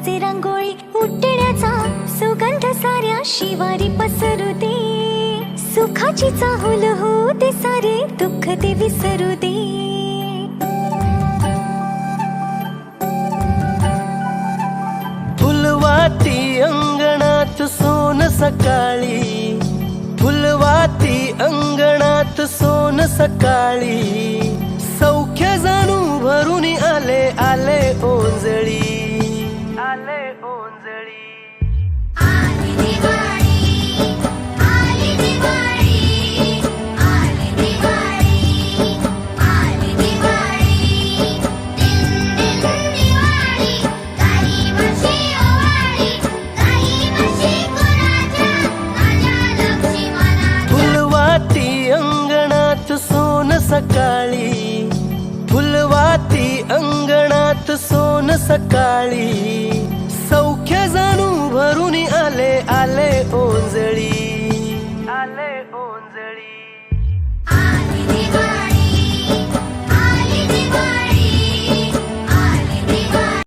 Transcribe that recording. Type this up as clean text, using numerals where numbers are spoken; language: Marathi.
सजे रांगोळी उठण्याचा सुगंध साऱ्या शिवारी पसरू दे. सुखाची चाहुल होऊ दे सारे दुःख ते विसरू दे. फुलवाती अंगणात सोन सकाळी, फुलवाती अंगणात सोन सकाळी. सौख्य जाणू भरून आले आले ओंजळी, आले ओंजळी. आली दिवाळी, आली दिवाळी, आली दिवाळी, आली दिवाळी. दिन दिन दिवाळी, काही वर्षी ओवाळी, काही वर्षी कुणाच्या माझ्या लक्ष्मणाच्या. फुलवाती अंगणात सोन सकाळी, फुलवाती अंगणात सोन सकाळी. सौख्य जाणू भरून आले आले